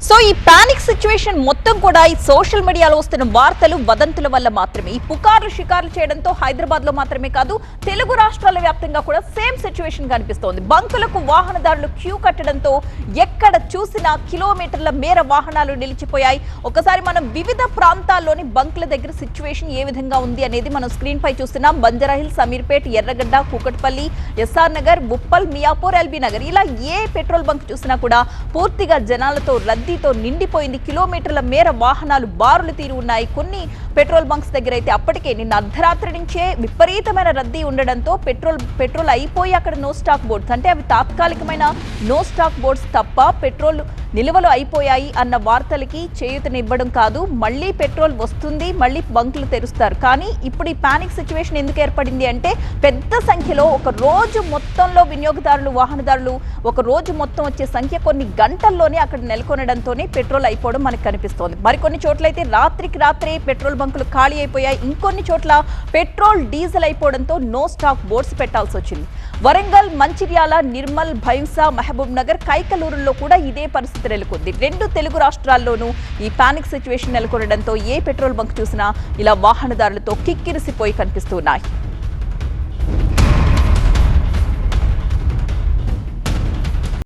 So ఈ panic situation మొత్తం కూడా ఈ సోషల్ మీడియాలో వస్తున్న వార్తలు వదంతుల వల్ల మాత్రమే. ఈ పుకార్లు షికార్లు చేయడంతో హైదరాబాద్ లో మాత్రమే కాదు తెలుగు రాష్ట్రాల వ్యాప్తంగా కూడా సేమ్ సిచ్యువేషన్ కనిపిస్తోంది. బంకులకు వాహనదారులు క్యూ కట్టడంతో ఎక్కడ చూసినా కిలోమీటర్ల మేర వాహనాలు నిలిచిపోయాయి. ఒకసారి మనం వివిధ ప్రాంతాల్లోని బంకుల దగ్గర సిచ్యువేషన్ ఏ విధంగా ఉంది అనేది మనం స్క్రీన్ పై చూస్తున్నాం. బంజారాహిల్స్, అమీర్పేట్, ఎర్రగడ్డ, కూకట్పల్లి, ఎస్ఆర్ నగర్, ఉప్పల్, మియాపూర్, ఎల్బీ నగర్ ఇలా ఏ పెట్రోల్ బంక్ చూసినా కూడా పూర్తిగా జనాలతో రద్దీతో నిండిపోయింది. కిలోమీటర్ల మేర వాహనాలు బారులు తీరి ఉన్నాయి. కొన్ని పెట్రోల్ బంక్స్ దగ్గర అయితే అప్పటికే నిన్న అర్ధరాత్రి నుంచే విపరీతమైన రద్దీ ఉండడంతో పెట్రోల్ అయిపోయి అక్కడ నో స్టాక్ బోర్డ్స్, అంటే అవి తాత్కాలికమైన నో స్టాక్ బోర్డ్స్ తప్ప పెట్రోల్ నిల్వలు అయిపోయాయి అన్న వార్తలకి చేయూతనివ్వడం కాదు. మళ్ళీ పెట్రోల్ వస్తుంది, మళ్ళీ బంకులు తెరుస్తారు. కానీ ఇప్పుడు ఈ పానిక్ సిచ్యువేషన్ ఎందుకు ఏర్పడింది అంటే పెద్ద సంఖ్యలో ఒక రోజు మొత్తంలో వినియోగదారులు, వాహనదారులు ఒక రోజు మొత్తం వచ్చే సంఖ్య కొన్ని గంటల్లోనే అక్కడ నెలకొనడంతోనే పెట్రోల్ అయిపోవడం మనకు కనిపిస్తోంది. మరికొన్ని చోట్లయితే రాత్రికి రాత్రే పెట్రోల్ బంకులు ఖాళీ అయిపోయాయి. ఇంకొన్ని చోట్ల పెట్రోల్, డీజిల్ అయిపోవడంతో నో స్టాక్ బోర్డ్స్ పెట్టాల్సి వచ్చింది. వరంగల్, మంచిర్యాల, నిర్మల్, భైంసా, మహబూబ్ నగర్, కైకలూరులో కూడా ఇదే పరిస్థితి నెలకొంది. రెండు తెలుగు రాష్ట్రాల్లోనూ ఈ పానిక్ సిచ్యువేషన్ నెలకొనడంతో ఏ పెట్రోల్ బంక్ చూసినా ఇలా వాహనదారులతో కిక్కిరిసిపోయి కనిపిస్తున్నాయి.